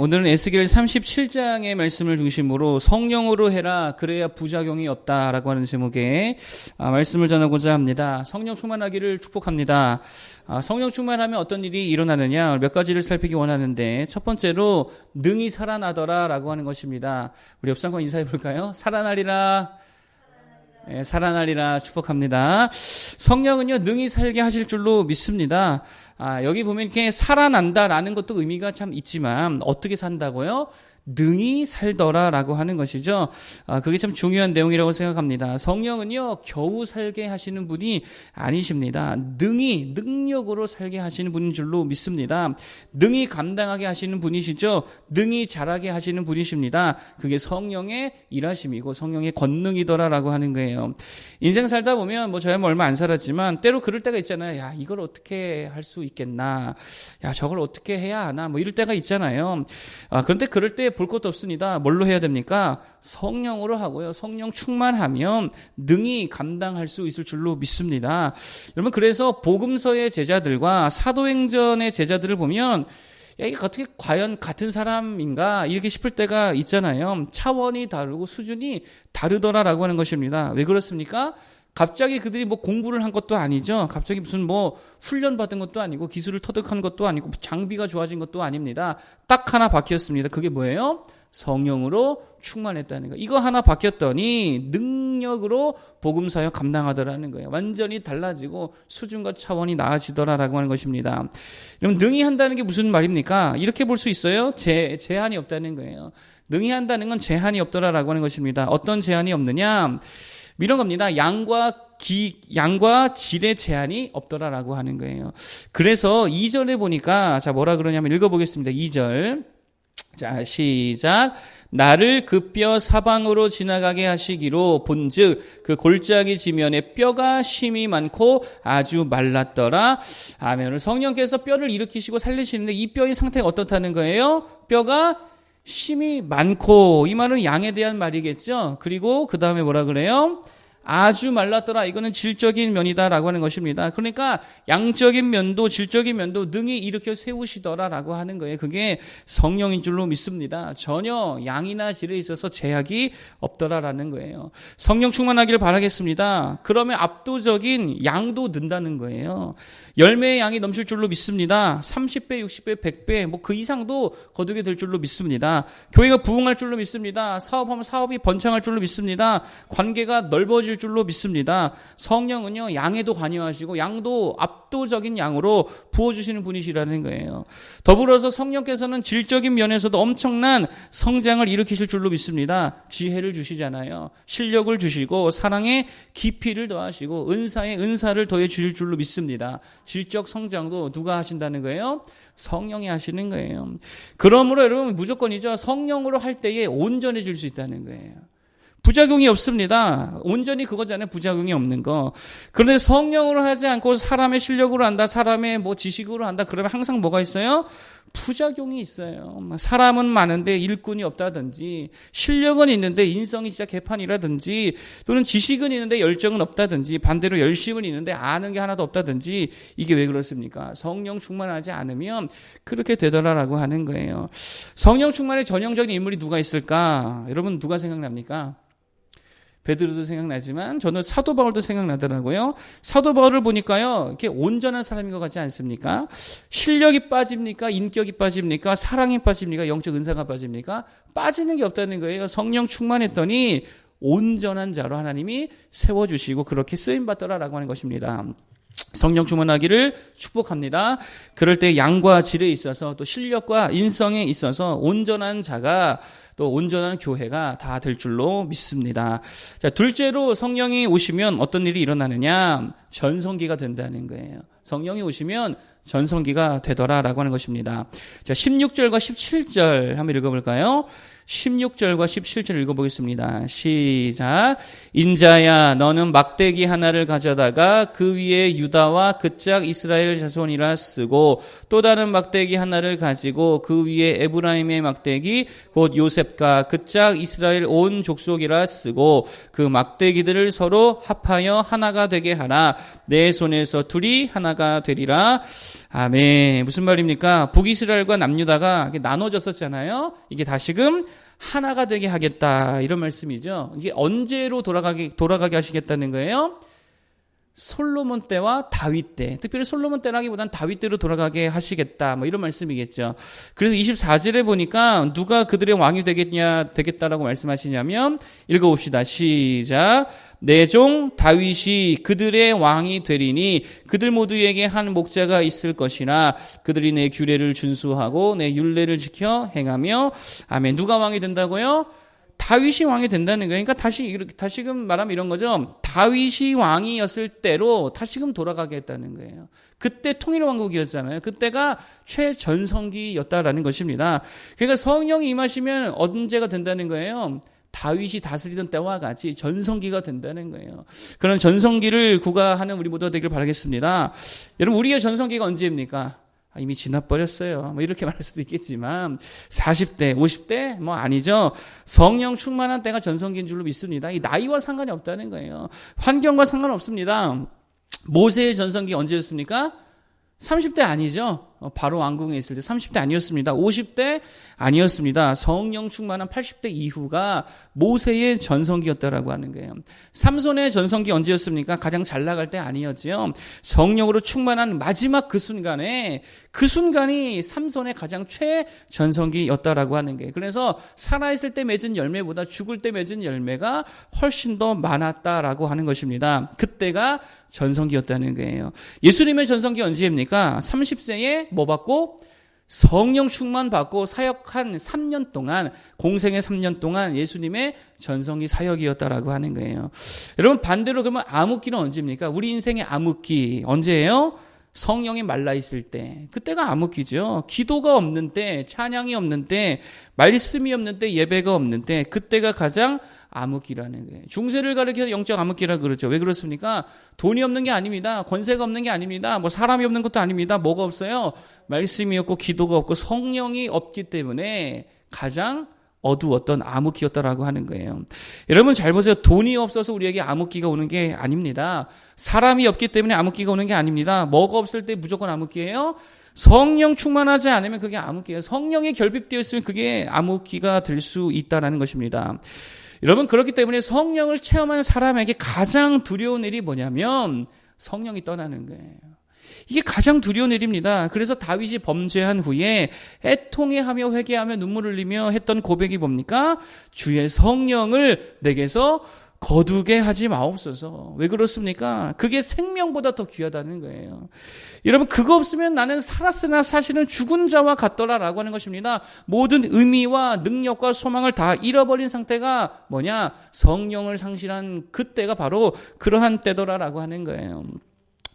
오늘은 에스겔 37장의 말씀을 중심으로 성령으로 해라 그래야 부작용이 없다라고 하는 제목의 말씀을 전하고자 합니다. 성령 충만하기를 축복합니다. 성령 충만하면 어떤 일이 일어나느냐 몇 가지를 살피기 원하는데 첫 번째로 능히 살아나더라라고 하는 것입니다. 우리 옆 사람과 인사해 볼까요? 살아나리라. 네, 살아나리라 축복합니다. 성령은요 능히 살게 하실 줄로 믿습니다. 여기 보면 이렇게 살아난다라는 것도 의미가 참 있지만 어떻게 산다고요? 능히 살더라라고 하는 것이죠. 그게 참 중요한 내용이라고 생각합니다. 성령은요 겨우 살게 하시는 분이 아니십니다. 능력으로 살게 하시는 분인 줄로 믿습니다. 능히 감당하게 하시는 분이시죠. 능히 자라게 하시는 분이십니다. 그게 성령의 일하심이고 성령의 권능이더라라고 하는 거예요. 인생 살다 보면 저야 얼마 안 살았지만 때로 그럴 때가 있잖아요. 야 이걸 어떻게 할 수 있겠나? 야 저걸 어떻게 해야 하나? 이럴 때가 있잖아요. 그런데 그럴 때 볼 것도 없습니다. 뭘로 해야 됩니까? 성령으로 하고요. 성령 충만하면 능히 감당할 수 있을 줄로 믿습니다. 여러분 그래서 복음서의 제자들과 사도행전의 제자들을 보면 이게 어떻게 과연 같은 사람인가 이렇게 싶을 때가 있잖아요. 차원이 다르고 수준이 다르더라라고 하는 것입니다. 왜 그렇습니까? 갑자기 그들이 공부를 한 것도 아니죠. 갑자기 무슨 훈련 받은 것도 아니고 기술을 터득한 것도 아니고 장비가 좋아진 것도 아닙니다. 딱 하나 바뀌었습니다. 그게 뭐예요? 성령으로 충만했다는 거예요. 이거 하나 바뀌었더니 능력으로 복음 사역 감당하더라는 거예요. 완전히 달라지고 수준과 차원이 나아지더라라고 하는 것입니다. 그럼 능히 한다는 게 무슨 말입니까? 이렇게 볼 수 있어요. 제한이 없다는 거예요. 능히 한다는 건 제한이 없더라라고 하는 것입니다. 어떤 제한이 없느냐? 이런 겁니다. 양과 질의 제한이 없더라라고 하는 거예요. 그래서 2절에 보니까 뭐라 그러냐면 읽어보겠습니다. 2절. 자, 시작. 나를 그 뼈 사방으로 지나가게 하시기로 본즉 그 골짜기 지면에 뼈가 심이 많고 아주 말랐더라. 아멘. 성령께서 뼈를 일으키시고 살리시는데 이 뼈의 상태가 어떻다는 거예요? 뼈가 심이 많고, 이 말은 양에 대한 말이겠죠. 그리고 그 다음에 뭐라 그래요? 아주 말랐더라. 이거는 질적인 면이다라고 하는 것입니다. 그러니까 양적인 면도 질적인 면도 능히 일으켜 세우시더라라고 하는 거예요. 그게 성령인 줄로 믿습니다. 전혀 양이나 질에 있어서 제약이 없더라라는 거예요. 성령 충만하기를 바라겠습니다. 그러면 압도적인 양도 는다는 거예요. 열매의 양이 넘칠 줄로 믿습니다. 30배, 60배, 100배 그 이상도 거두게 될 줄로 믿습니다. 교회가 부흥할 줄로 믿습니다. 사업하면 사업이 번창할 줄로 믿습니다. 관계가 넓어질 줄로 믿습니다. 성령은요 양에도 관여하시고 양도 압도적인 양으로 부어주시는 분이시라는 거예요. 더불어서 성령께서는 질적인 면에서도 엄청난 성장을 일으키실 줄로 믿습니다. 지혜를 주시잖아요. 실력을 주시고 사랑의 깊이를 더하시고 은사에 은사를 더해 주실 줄로 믿습니다. 질적 성장도 누가 하신다는 거예요? 성령이 하시는 거예요. 그러므로 여러분 무조건이죠. 성령으로 할 때에 온전해질 수 있다는 거예요. 부작용이 없습니다. 온전히 그거잖아요. 부작용이 없는 거. 그런데 성령으로 하지 않고 사람의 실력으로 한다, 사람의 지식으로 한다, 그러면 항상 뭐가 있어요? 부작용이 있어요. 사람은 많은데 일꾼이 없다든지, 실력은 있는데 인성이 진짜 개판이라든지, 또는 지식은 있는데 열정은 없다든지, 반대로 열심은 있는데 아는 게 하나도 없다든지, 이게 왜 그렇습니까? 성령 충만하지 않으면 그렇게 되더라라고 하는 거예요. 성령 충만의 전형적인 인물이 누가 있을까? 여러분 누가 생각납니까? 베드로도 생각나지만 저는 사도 바울도 생각나더라고요. 사도 바울을 보니까요, 이렇게 온전한 사람인 것 같지 않습니까? 실력이 빠집니까? 인격이 빠집니까? 사랑이 빠집니까? 영적 은사가 빠집니까? 빠지는 게 없다는 거예요. 성령 충만했더니 온전한 자로 하나님이 세워주시고 그렇게 쓰임받더라라고 하는 것입니다. 성령 충만하기를 축복합니다. 그럴 때 양과 질에 있어서 또 실력과 인성에 있어서 온전한 자가 또 온전한 교회가 다 될 줄로 믿습니다. 자, 둘째로 성령이 오시면 어떤 일이 일어나느냐? 전성기가 된다는 거예요. 성령이 오시면 전성기가 되더라라고 하는 것입니다. 자, 16절과 17절 한번 읽어볼까요? 16절과 17절 읽어보겠습니다. 시작. 인자야 너는 막대기 하나를 가져다가 그 위에 유다와 그 짝 이스라엘 자손이라 쓰고 또 다른 막대기 하나를 가지고 그 위에 에브라임의 막대기 곧 요셉과 그 짝 이스라엘 온 족속이라 쓰고 그 막대기들을 서로 합하여 하나가 되게 하라. 내 손에서 둘이 하나가 되리라. 아멘. 무슨 말입니까? 북이스라엘과 남유다가 나눠졌었잖아요. 이게 다시금 하나가 되게 하겠다 이런 말씀이죠. 이게 언제로 돌아가게 하시겠다는 거예요? 솔로몬 때와 다윗 때, 특별히 솔로몬 때라기보단 다윗 때로 돌아가게 하시겠다 뭐 이런 말씀이겠죠. 그래서 24절에 보니까 누가 그들의 왕이 되겠다라고 말씀하시냐면 읽어봅시다. 시작. 내 종 다윗이 그들의 왕이 되리니 그들 모두에게 한 목자가 있을 것이나 그들이 내 규례를 준수하고 내 율례를 지켜 행하며 아멘. 누가 왕이 된다고요? 다윗이 왕이 된다는 거예요. 그러니까 다시금 말하면 이런 거죠. 다윗이 왕이었을 때로 다시금 돌아가게 했다는 거예요. 그때 통일왕국이었잖아요. 그때가 최전성기였다라는 것입니다. 그러니까 성령이 임하시면 언제가 된다는 거예요? 다윗이 다스리던 때와 같이 전성기가 된다는 거예요. 그런 전성기를 구가하는 우리 모두가 되길 바라겠습니다. 여러분, 우리의 전성기가 언제입니까? 이미 지나버렸어요. 뭐 이렇게 말할 수도 있겠지만 40대, 50대 뭐 아니죠. 성령 충만한 때가 전성기인 줄로 믿습니다. 이 나이와 상관이 없다는 거예요. 환경과 상관없습니다. 모세의 전성기 언제였습니까? 30대 아니죠. 바로 왕궁에 있을 때 30대 아니었습니다. 50대 아니었습니다. 성령 충만한 80대 이후가 모세의 전성기였다라고 하는 거예요. 삼손의 전성기 언제였습니까? 가장 잘 나갈 때 아니었지요. 성령으로 충만한 마지막 그 순간이 삼손의 가장 최전성기였다라고 하는 거예요. 그래서 살아있을 때 맺은 열매보다 죽을 때 맺은 열매가 훨씬 더 많았다라고 하는 것입니다. 그때가 전성기였다는 거예요. 예수님의 전성기 언제입니까? 30세에 뭐 받고? 성령 충만 받고 사역한 3년 동안, 공생의 3년 동안 예수님의 전성기 사역이었다라고 하는 거예요. 여러분, 반대로 그러면 암흑기는 언제입니까? 우리 인생의 암흑기 언제예요? 성령이 말라있을 때. 그때가 암흑기죠. 기도가 없는 때, 찬양이 없는 때, 말씀이 없는 때, 예배가 없는 때, 그때가 가장 암흑기라는 거예요. 중세를 가리켜 영적 암흑기라고 그러죠. 왜 그렇습니까? 돈이 없는 게 아닙니다. 권세가 없는 게 아닙니다. 뭐 사람이 없는 것도 아닙니다. 뭐가 없어요? 말씀이 없고 기도가 없고 성령이 없기 때문에 가장 어두웠던 암흑기였다라고 하는 거예요. 여러분 잘 보세요. 돈이 없어서 우리에게 암흑기가 오는 게 아닙니다. 사람이 없기 때문에 암흑기가 오는 게 아닙니다. 뭐가 없을 때 무조건 암흑기예요? 성령 충만하지 않으면 그게 암흑기예요. 성령이 결핍되어 있으면 그게 암흑기가 될 수 있다는 것입니다. 여러분 그렇기 때문에 성령을 체험한 사람에게 가장 두려운 일이 뭐냐면 성령이 떠나는 거예요. 이게 가장 두려운 일입니다. 그래서 다윗이 범죄한 후에 애통해하며 회개하며 눈물을 흘리며 했던 고백이 뭡니까? 주의 성령을 내게서 거두게 하지 마옵소서. 왜 그렇습니까? 그게 생명보다 더 귀하다는 거예요. 여러분 그거 없으면 나는 살았으나 사실은 죽은 자와 같더라라고 하는 것입니다. 모든 의미와 능력과 소망을 다 잃어버린 상태가 뭐냐? 성령을 상실한 그때가 바로 그러한 때더라라고 하는 거예요.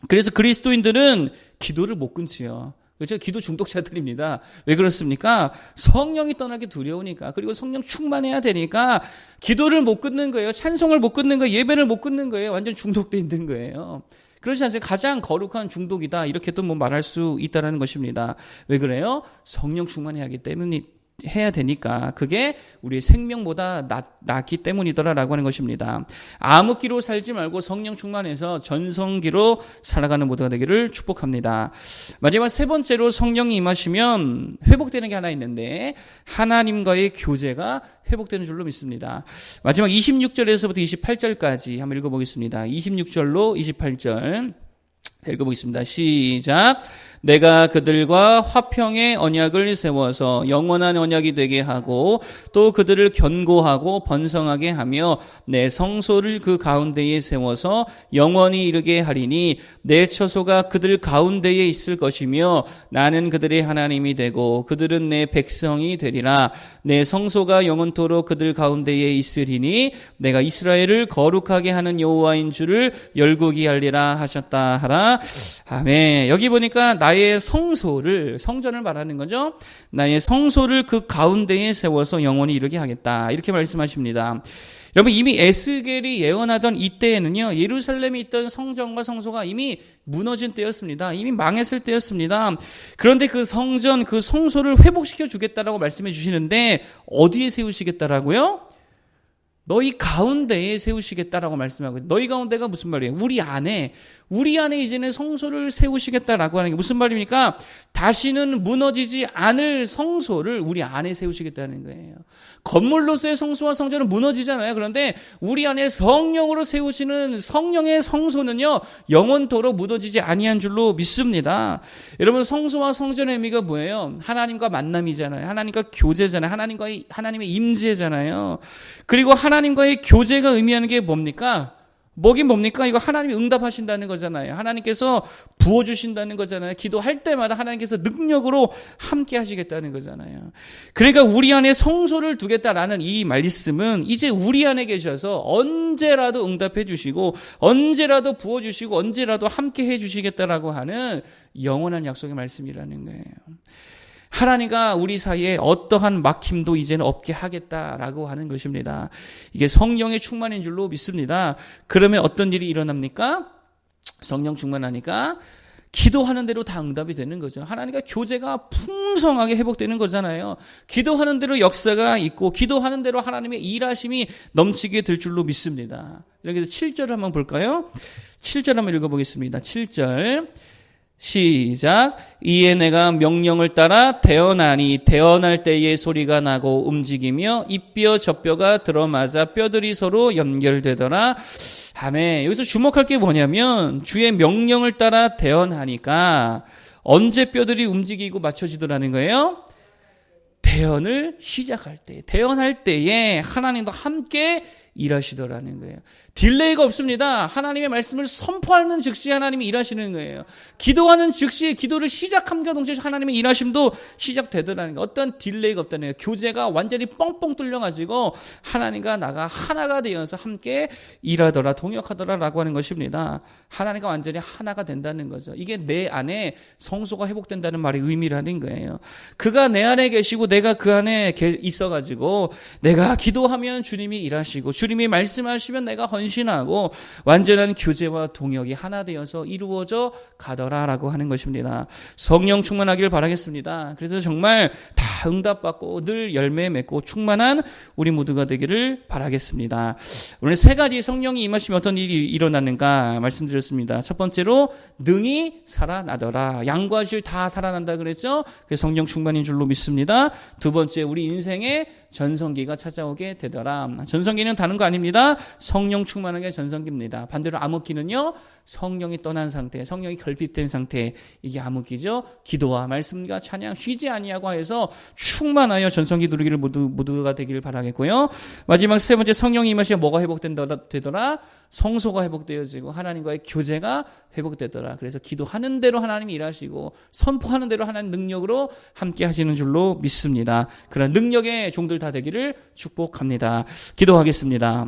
그래서 그리스도인들은 기도를 못 끊지요. 그렇죠? 기도 중독자들입니다. 왜 그렇습니까? 성령이 떠나기 두려우니까. 그리고 성령 충만해야 되니까 기도를 못 끊는 거예요. 찬송을 못 끊는 거예요. 예배를 못 끊는 거예요. 완전 중독돼 있는 거예요. 그렇지 않습니까? 가장 거룩한 중독이다. 이렇게도 뭐 말할 수 있다는 것입니다. 왜 그래요? 성령 충만해야 하기 때문에 해야 되니까 그게 우리의 생명보다 낫기 때문이더라라고 하는 것입니다. 암흑기로 살지 말고 성령 충만해서 전성기로 살아가는 모두가 되기를 축복합니다. 마지막 세 번째로 성령이 임하시면 회복되는 게 하나 있는데 하나님과의 교제가 회복되는 줄로 믿습니다. 마지막 26절에서부터 28절까지 한번 읽어보겠습니다. 26절로 28절 읽어보겠습니다. 시작. 내가 그들과 화평의 언약을 세워서 영원한 언약이 되게 하고 또 그들을 견고하고 번성하게 하며 내 성소를 그 가운데에 세워서 영원히 이르게 하리니 내 처소가 그들 가운데에 있을 것이며 나는 그들의 하나님이 되고 그들은 내 백성이 되리라. 내 성소가 영원토록 그들 가운데에 있으리니 내가 이스라엘을 거룩하게 하는 여호와인 줄을 열국이 알리라 하셨다 하라. 아멘. 여기 보니까 나의 성전을 말하는 거죠. 나의 성소를 그 가운데에 세워서 영원히 이르게 하겠다. 이렇게 말씀하십니다. 여러분, 이미 에스겔이 예언하던 이때에는요, 예루살렘에 있던 성전과 성소가 이미 무너진 때였습니다. 이미 망했을 때였습니다. 그런데 그 성전, 그 성소를 회복시켜 주겠다라고 말씀해 주시는데, 어디에 세우시겠다라고요? 너희 가운데에 세우시겠다라고 말씀하고, 너희 가운데가 무슨 말이에요? 우리 안에 이제는 성소를 세우시겠다라고 하는 게 무슨 말입니까? 다시는 무너지지 않을 성소를 우리 안에 세우시겠다는 거예요. 건물로서의 성소와 성전은 무너지잖아요. 그런데 우리 안에 성령으로 세우시는 성령의 성소는요, 영원토록 무너지지 아니한 줄로 믿습니다. 여러분, 성소와 성전의 의미가 뭐예요? 하나님과 만남이잖아요. 하나님과 교제잖아요. 하나님의 임재잖아요. 그리고 하나님과의 교제가 의미하는 게 뭡니까? 뭡니까? 이거 하나님이 응답하신다는 거잖아요. 하나님께서 부어주신다는 거잖아요. 기도할 때마다 하나님께서 능력으로 함께 하시겠다는 거잖아요. 그러니까 우리 안에 성소를 두겠다라는 이 말씀은 이제 우리 안에 계셔서 언제라도 응답해 주시고, 언제라도 부어주시고, 언제라도 함께 해 주시겠다라고 하는 영원한 약속의 말씀이라는 거예요. 하나님과 우리 사이에 어떠한 막힘도 이제는 없게 하겠다라고 하는 것입니다. 이게 성령의 충만인 줄로 믿습니다. 그러면 어떤 일이 일어납니까? 성령 충만하니까 기도하는 대로 다 응답이 되는 거죠. 하나님과 교제가 풍성하게 회복되는 거잖아요. 기도하는 대로 역사가 있고, 기도하는 대로 하나님의 일하심이 넘치게 될 줄로 믿습니다. 여기서 7절 한번 볼까요? 7절 한번 읽어보겠습니다. 7절 시작. 이에 내가 명령을 따라 태어나니 태어날 때의 소리가 나고 움직이며 이뼈 저뼈가 들어맞아 뼈들이 서로 연결되더라. 아멘. 여기서 주목할 게 뭐냐면, 주의 명령을 따라 태어나니까 언제 뼈들이 움직이고 맞춰지더라는 거예요? 태어날 시작할 때, 태어날 때에 하나님과 함께 일하시더라는 거예요. 딜레이가 없습니다. 하나님의 말씀을 선포하는 즉시 하나님이 일하시는 거예요. 기도하는 즉시 기도를 시작함과 동시에 하나님의 일하심도 시작되더라는 거예요. 어떤 딜레이가 없다는 거예요. 교제가 완전히 뻥뻥 뚫려가지고 하나님과 나가 하나가 되어서 함께 일하더라, 동역하더라라고 하는 것입니다. 하나님과 완전히 하나가 된다는 거죠. 이게 내 안에 성소가 회복된다는 말의 의미라는 거예요. 그가 내 안에 계시고 내가 그 안에 있어가지고 내가 기도하면 주님이 일하시고, 주님이 말씀하시면 내가 헌신하고, 완전한 교제와 동역이 하나 되어서 이루어져 가더라라고 하는 것입니다. 성령 충만하기를 바라겠습니다. 그래서 정말 다 응답받고 늘 열매 맺고 충만한 우리 모두가 되기를 바라겠습니다. 오늘 세 가지 성령이 임하시면 어떤 일이 일어나는가 말씀드렸습니다. 첫 번째로 능히 살아나더라. 양과 실 다 살아난다 그랬죠? 그게 성령 충만인 줄로 믿습니다. 두 번째, 우리 인생에 전성기가 찾아오게 되더라. 전성기는 다른 거 아닙니다. 성령 충만한 게 전성기입니다. 반대로 암흑기는요, 성령이 떠난 상태, 성령이 결핍된 상태, 이게 암흑기죠. 기도와 말씀과 찬양 쉬지 아니하고 해서 충만하여 전성기 누리기를 모두가 되기를 바라겠고요. 마지막 세 번째, 성령이 임하시면 뭐가 회복되더라? 성소가 회복되어지고 하나님과의 교제가 회복되더라. 그래서 기도하는 대로 하나님이 일하시고 선포하는 대로 하나님 능력으로 함께 하시는 줄로 믿습니다. 그런 능력의 종들 다 되기를 축복합니다. 기도하겠습니다.